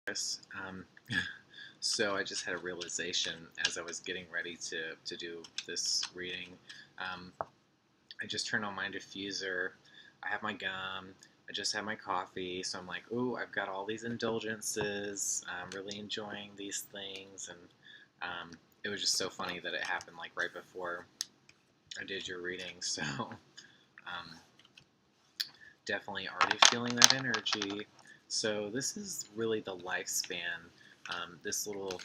Taurus. So I just had a realization as I was getting ready to do this reading. Um, I just turned on my diffuser. I have my gum. I just had my coffee. So I'm like, ooh, I've got all these indulgences. I'm really enjoying these things. And it was just so funny that it happened like right before I did your reading. So definitely already feeling that energy. So this is really the lifespan. This little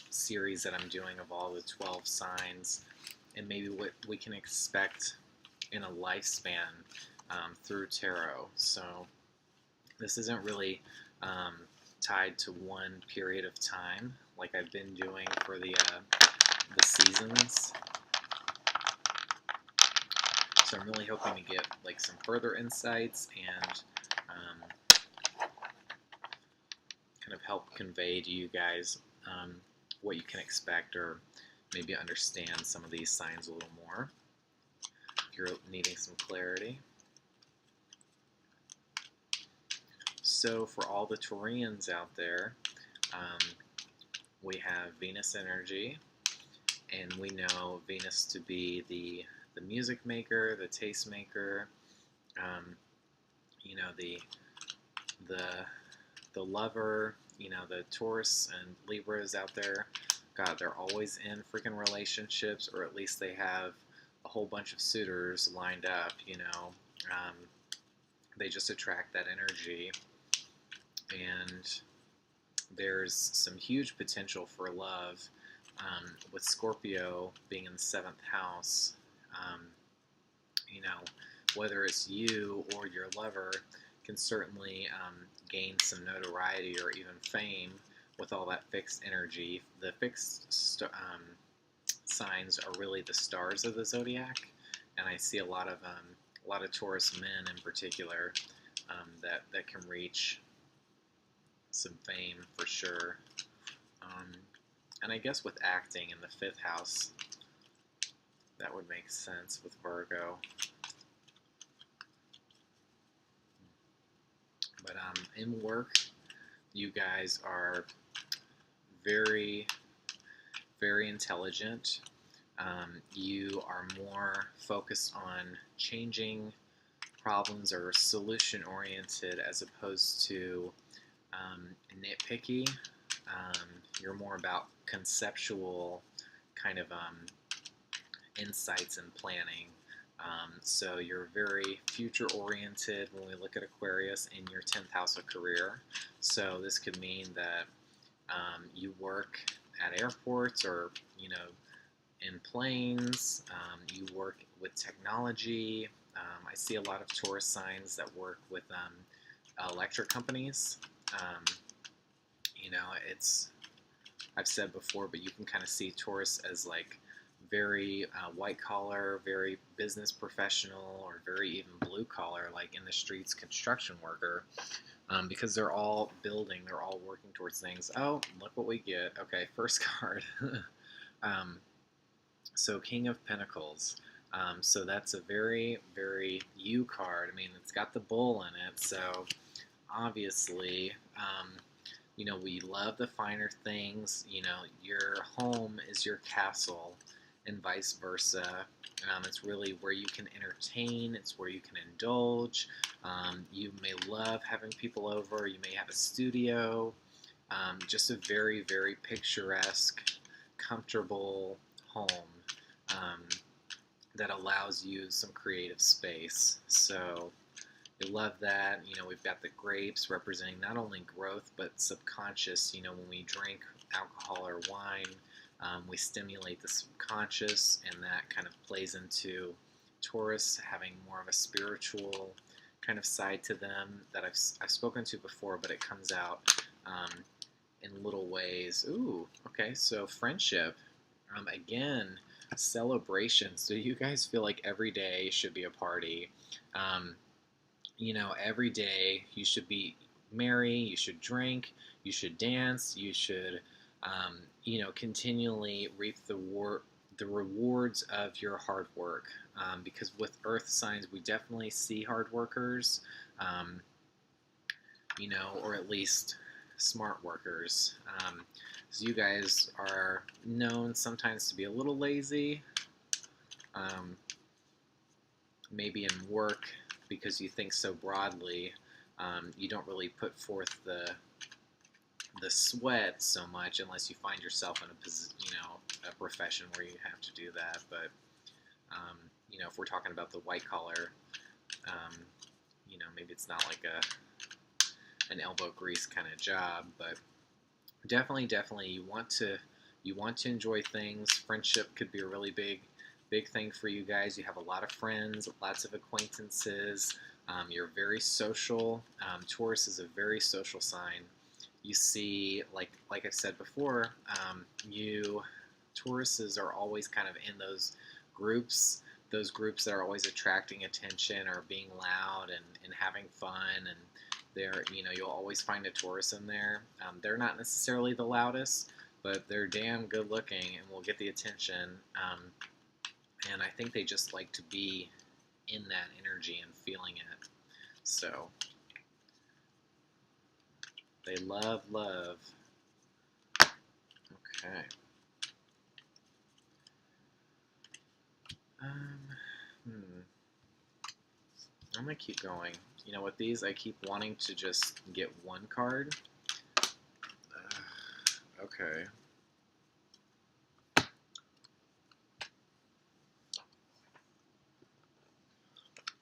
series that I'm doing of all the 12 signs and maybe what we can expect in a lifespan through tarot. So this isn't really tied to one period of time like I've been doing for the seasons. So I'm really hoping to get like some further insights and kind of help convey to you guys what you can expect or maybe understand some of these signs a little more if you're needing some clarity. So for all the Taurians out there, we have Venus energy, and we know Venus to be the music maker, the taste maker, you know, the the lover. You know, the Taurus and Libras out there, God, they're always in freaking relationships, or at least they have a whole bunch of suitors lined up. They just attract that energy, and there's some huge potential for love with Scorpio being in the seventh house. Um, you know, whether it's you or your lover can certainly gain some notoriety or even fame with all that fixed energy. The fixed signs are really the stars of the zodiac, and I see a lot of Taurus men in particular that can reach some fame for sure. And I guess with acting in the fifth house, that would make sense with Virgo. But in work, you guys are very, very intelligent. You are more focused on changing problems or solution oriented as opposed to nitpicky. You're more about conceptual kind of insights and planning. So you're very future oriented when we look at Aquarius in your 10th house of career. So this could mean that you work at airports or, in planes. You work with technology. I see a lot of Taurus signs that work with electric companies. It's, I've said before, but you can kind of see Taurus as like very white collar, very business professional, or very even blue collar, like in the streets construction worker, because they're all building, they're all working towards things. Oh, look what we get. Okay, first card. So King of Pentacles. So that's a very, very you card. I mean, it's got the bull in it, so obviously, we love the finer things. Your home is your castle, and vice versa. It's really where you can entertain. It's where you can indulge. You may love having people over. You may have a studio. Just a very, very picturesque, comfortable home that allows you some creative space. So we love that. We've got the grapes representing not only growth but subconscious. When we drink alcohol or wine, we stimulate the subconscious, and that kind of plays into Taurus having more of a spiritual kind of side to them that I've spoken to before, but it comes out in little ways. Ooh, okay, so friendship. Again, celebrations. Do you guys feel like every day should be a party? Every day you should be merry, you should drink, you should dance, you should, continually reap the rewards of your hard work. Because with earth signs, we definitely see hard workers, or at least smart workers. So you guys are known sometimes to be a little lazy, um, maybe in work because you think so broadly. You don't really put forth the sweat so much unless you find yourself in a profession where you have to do that. But if we're talking about the white collar, um, maybe it's not like an elbow grease kind of job, but definitely you want to enjoy things. Friendship could be a really big thing for you guys. You have a lot of friends, lots of acquaintances. You're very social. Taurus is a very social sign. You see, like I said before, you Tauruses are always kind of in those groups that are always attracting attention or being loud and having fun, and you'll always find a Taurus in there. They're not necessarily the loudest, but they're damn good looking and will get the attention. And I think they just like to be in that energy and feeling it. So they love. Okay. Hmm. I'm gonna keep going. With these, I keep wanting to just get one card. Okay.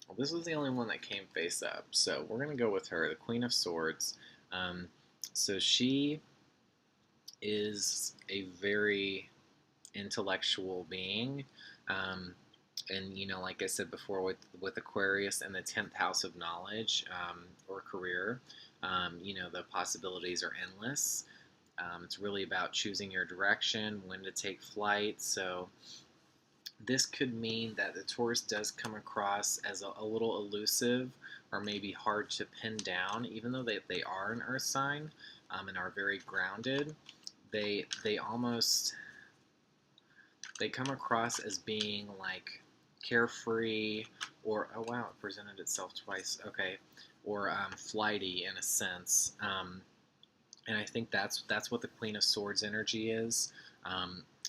Well, this was the only one that came face up, so we're gonna go with her, the Queen of Swords. So she is a very intellectual being. And like I said before, with Aquarius and the 10th house of knowledge, or career, the possibilities are endless. It's really about choosing your direction, when to take flight. So this could mean that the Taurus does come across as a little elusive or maybe hard to pin down, even though they are an earth sign, and are very grounded. They come across as being like carefree, or oh wow, it presented itself twice. Okay, or flighty in a sense. And I think that's what the Queen of Swords energy is.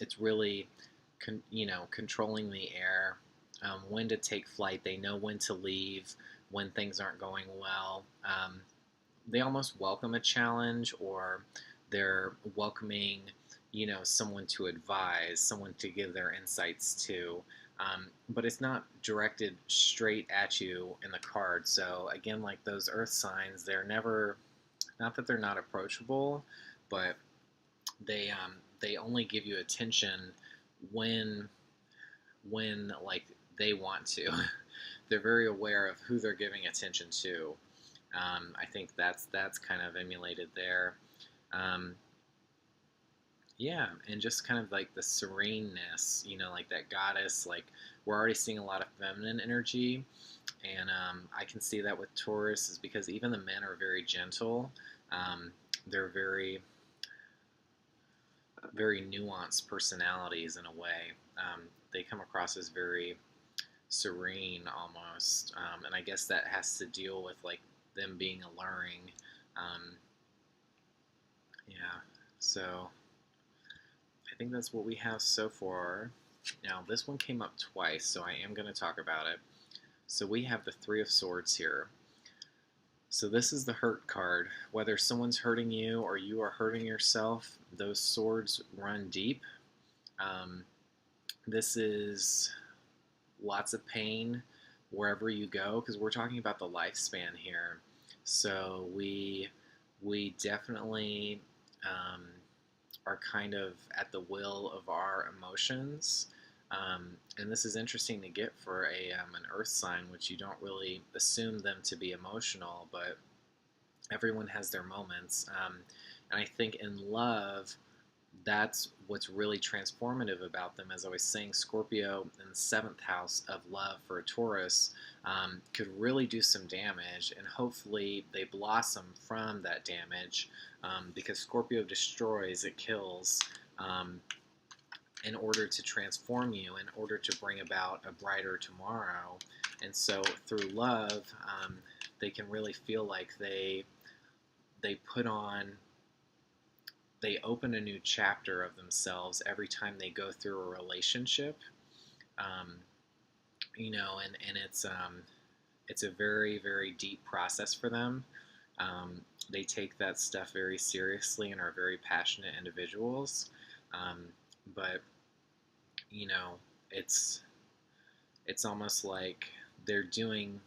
It's really controlling the air, when to take flight. They know when to leave when things aren't going well. They almost welcome a challenge, or they're welcoming someone to advise, someone to give their insights to. But it's not directed straight at you in the card. So again, like those earth signs, they're never, not that they're not approachable, but they only give you attention when like they want to. They're very aware of who they're giving attention to. I think that's kind of emulated there. Yeah, and just kind of like the sereneness, like that goddess. Like we're already seeing a lot of feminine energy, and I can see that with Taurus is because even the men are very gentle. They're very nuanced personalities in a way. They come across as very serene almost, and I guess that has to deal with like them being alluring. Yeah, so I think that's what we have so far. Now this one came up twice, so I am going to talk about it. So we have the Three of Swords here. So this is the hurt card. Whether someone's hurting you or you are hurting yourself, those swords run deep. This is lots of pain wherever you go, because we're talking about the lifespan here. So we definitely are kind of at the will of our emotions. And this is interesting to get for an earth sign, which you don't really assume them to be emotional, but everyone has their moments. And I think in love, that's what's really transformative about them. As I was saying, Scorpio in the 7th house of love for a Taurus could really do some damage, and hopefully they blossom from that damage, because Scorpio destroys, it kills, in order to transform you, in order to bring about a brighter tomorrow. And so through love, they can really feel like they put on they open a new chapter of themselves every time they go through a relationship. Um, and it's a very, very deep process for them. Um, they take that stuff very seriously and are very passionate individuals. Um, but you know, it's it's almost like they're doing.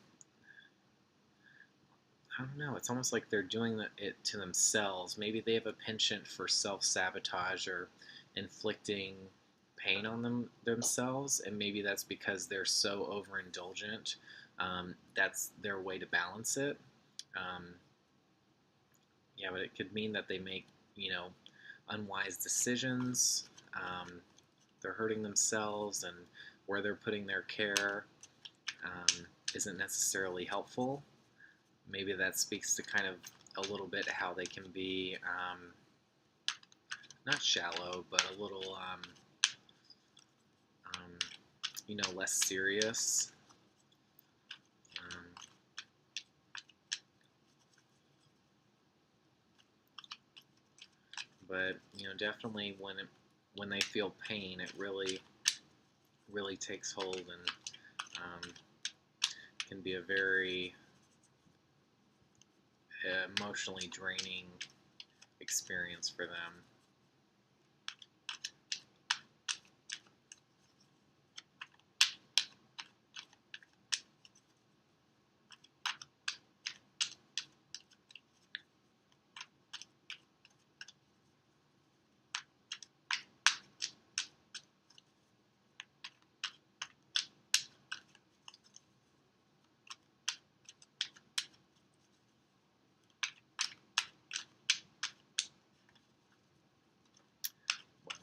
I don't know. It's almost like they're doing it to themselves. Maybe they have a penchant for self-sabotage or inflicting pain on themselves, and maybe that's because they're so overindulgent. That's their way to balance it. Um, yeah, but it could mean that they make, you know, unwise decisions. They're hurting themselves, and where they're putting their care isn't necessarily helpful. Maybe that speaks to kind of a little bit how they can be not shallow, but a little, um, less serious. Um, but definitely when they feel pain, it really takes hold and can be a very emotionally draining experience for them.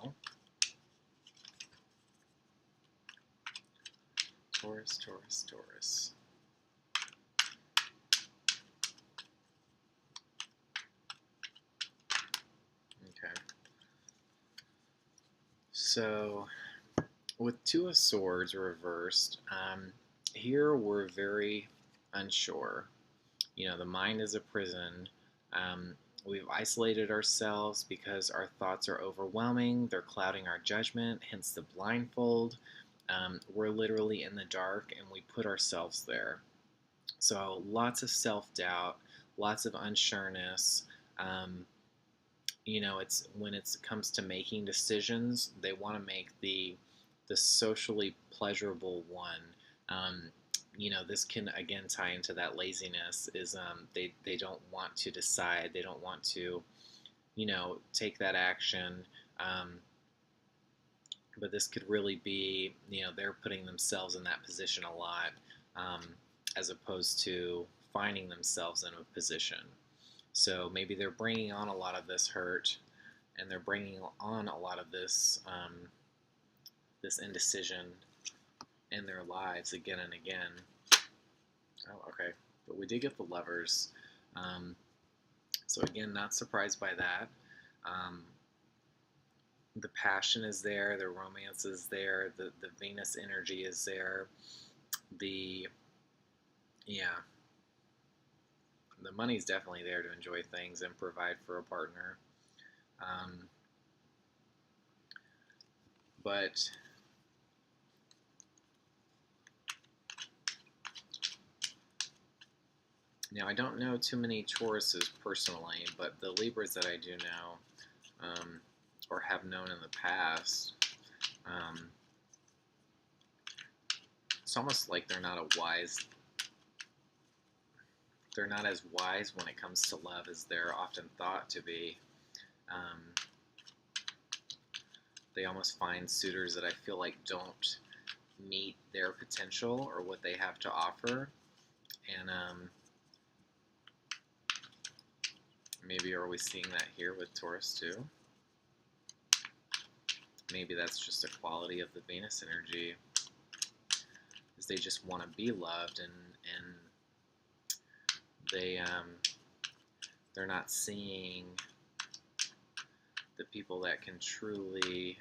Well, Taurus, Taurus, Taurus. Okay. So, with Two of Swords reversed, here we're very unsure. The mind is a prison. We've isolated ourselves because our thoughts are overwhelming. They're clouding our judgment, hence the blindfold. We're literally in the dark and we put ourselves there. So lots of self-doubt, lots of unsureness. Um, it's when it comes to making decisions, they want to make the socially pleasurable one. Um, this can again tie into that laziness. Is they don't want to decide, they don't want to, take that action. Um, but this could really be, they're putting themselves in that position a lot, um, as opposed to finding themselves in a position. So maybe they're bringing on a lot of this hurt, and they're bringing on a lot of this indecision in their lives again and again. Oh, okay. But we did get the Lovers. So again, not surprised by that. Um, the passion is there, the romance is there, the Venus energy is there, the yeah, the money's definitely there to enjoy things and provide for a partner. Um, but now I don't know too many Tauruses personally, but the Libras that I do know, or have known in the past, it's almost like they're not as wise when it comes to love as they're often thought to be. Um, they almost find suitors that I feel like don't meet their potential or what they have to offer, and maybe are we seeing that here with Taurus too? Maybe that's just a quality of the Venus energy, is they just want to be loved, and they're not seeing the people that can truly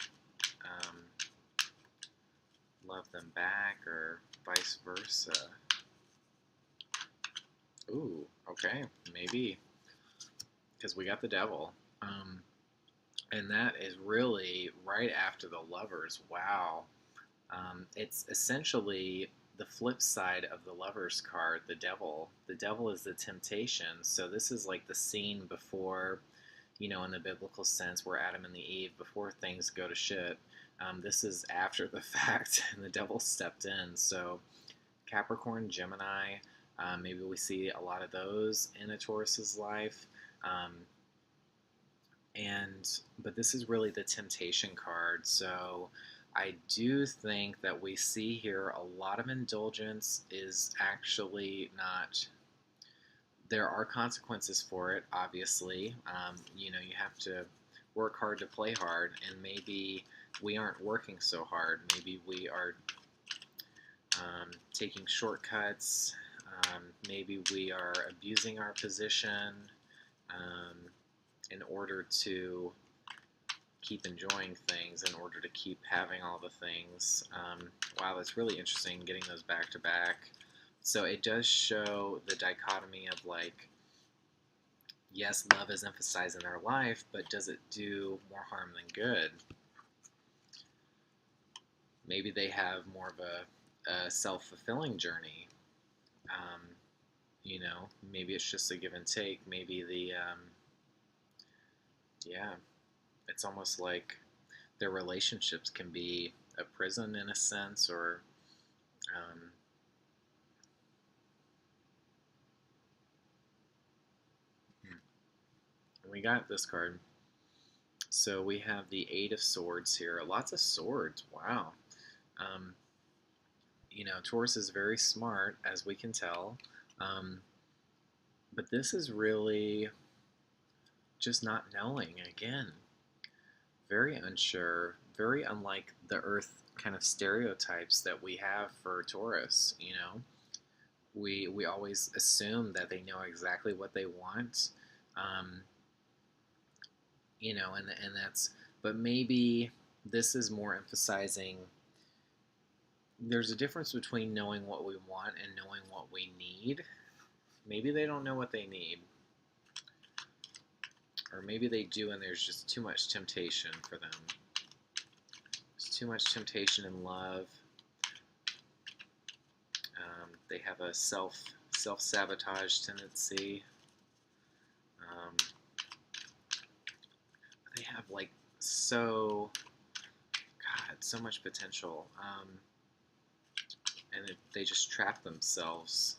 love them back, or vice versa. Ooh, okay, maybe, because we got the Devil. And that is really right after the Lovers. Wow. It's essentially the flip side of the Lovers card, the Devil. The Devil is the temptation. So this is like the scene before, in the biblical sense, where Adam and Eve, before things go to shit. This is after the fact, and the devil stepped in. So Capricorn, Gemini, maybe we see a lot of those in a Taurus's life. Um, but this is really the temptation card. So I do think that we see here a lot of indulgence is actually not. There are consequences for it, obviously. You have to work hard to play hard, and maybe we aren't working so hard. Maybe we are taking shortcuts. Maybe we are abusing our position in order to keep enjoying things, in order to keep having all the things. Wow, that's really interesting, getting those back to back. So it does show the dichotomy of, like, yes, love is emphasized in our life, but does it do more harm than good? Maybe they have more of a self-fulfilling journey. Maybe it's just a give and take. Maybe yeah, it's almost like their relationships can be a prison in a sense, or we got this card. So we have the Eight of Swords here. Lots of swords. Wow. Um, Taurus is very smart, as we can tell. But this is really just not knowing. Again, very unsure, very unlike the Earth kind of stereotypes that we have for Taurus. We always assume that they know exactly what they want. And that's, but maybe this is more emphasizing there's a difference between knowing what we want and knowing what we need. Maybe they don't know what they need. Or maybe they do, and there's just too much temptation for them. There's too much temptation in love. They have a self-sabotage tendency. They have, like, so much potential. And they just trap themselves.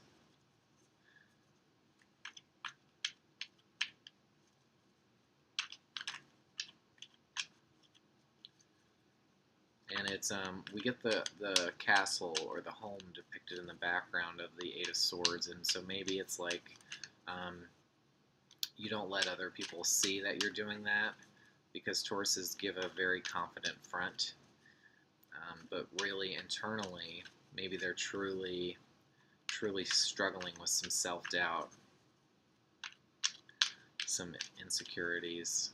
And it's we get the castle or the home depicted in the background of the Eight of Swords, and so maybe it's like you don't let other people see that you're doing that, because Tauruses give a very confident front, but really internally maybe they're truly struggling with some self-doubt, some insecurities.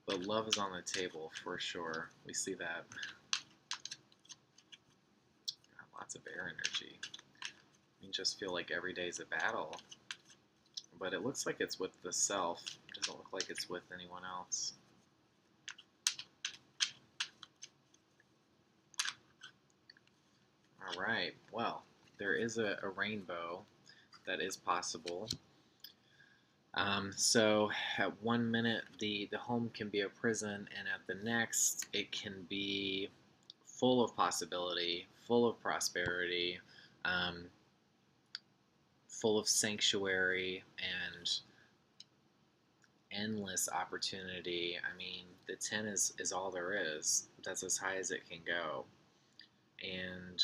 But love is on the table for sure. We see that. Got lots of air energy. You just feel like every day is a battle. But it looks like it's with the self. It doesn't look like it's with anyone else. Alright, well, there is a rainbow that is possible. So at one minute the home can be a prison, and at the next it can be full of possibility, full of prosperity, full of sanctuary and endless opportunity. I mean, the 10 is all there is. That's as high as it can go. And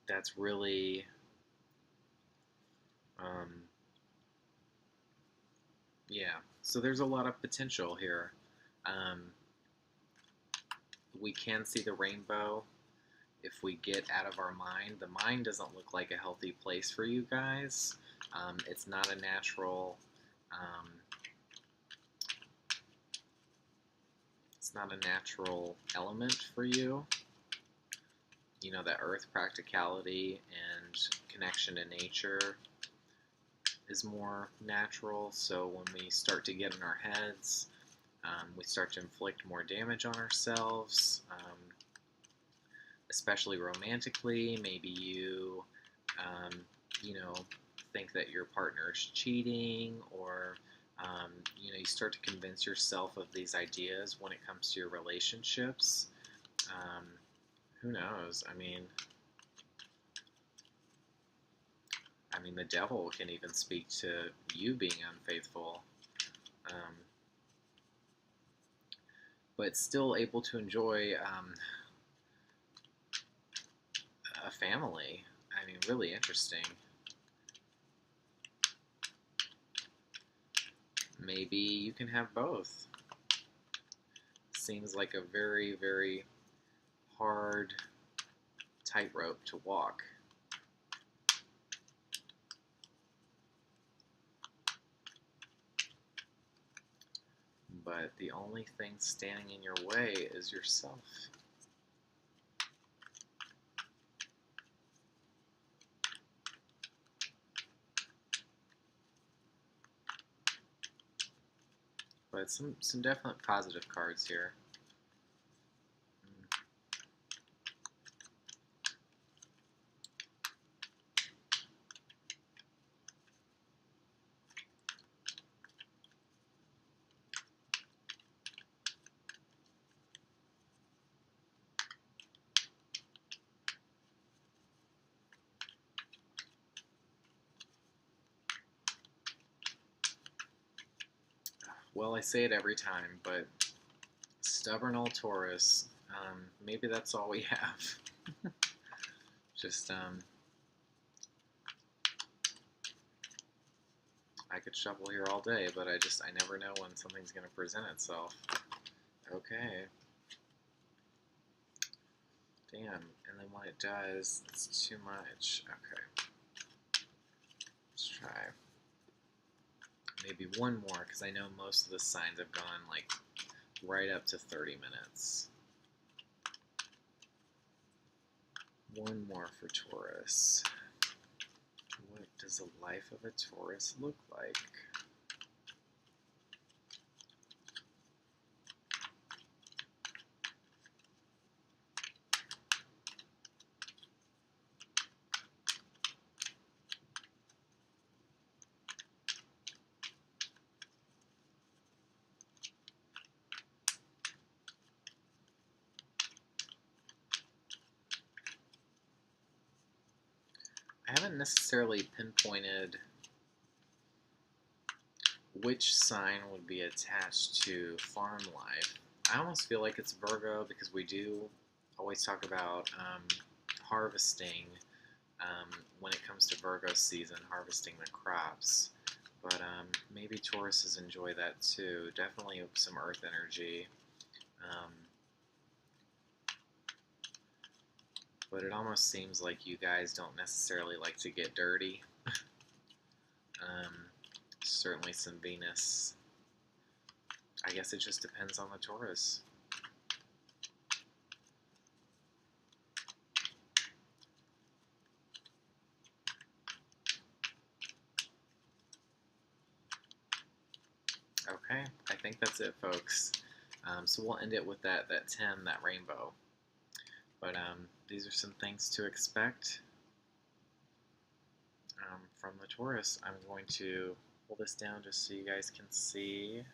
that's really yeah, so there's a lot of potential here. We can see the rainbow if we get out of our mind. The mind doesn't look like a healthy place for you guys. It's not a natural It's not a natural element for you. You know, that earth practicality and connection to nature is more natural. So when we start to get in our heads, we start to inflict more damage on ourselves, especially romantically. Maybe you, you know, think that your partner's cheating, or you know, you start to convince yourself of these ideas when it comes to your relationships. Who knows? I mean, the devil can even speak to you being unfaithful, um, but still able to enjoy a family. I mean, really interesting. Maybe you can have both. Seems like a very, very hard tightrope to walk. But the only thing standing in your way is yourself. But some definite positive cards here. Well, I say it every time, but stubborn old Taurus, maybe that's all we have. Just, I could shovel here all day, but I never know when something's going to present itself. Okay. Damn, and then when it does, it's too much. Okay. Let's try maybe one more, because I know most of the signs have gone, like, right up to 30 minutes. One more for Taurus. What does the life of a Taurus look like? I haven't necessarily pinpointed which sign would be attached to farm life. I almost feel like it's Virgo, because we do always talk about harvesting when it comes to Virgo season, harvesting the crops. But maybe Tauruses enjoy that too. Definitely some earth energy. But it almost seems like you guys don't necessarily like to get dirty. Certainly some Venus. I guess it just depends on the Taurus. Okay, I think that's it, folks. So we'll end it with that 10, that rainbow. But these are some things to expect from the Taurus. I'm going to pull this down just so you guys can see.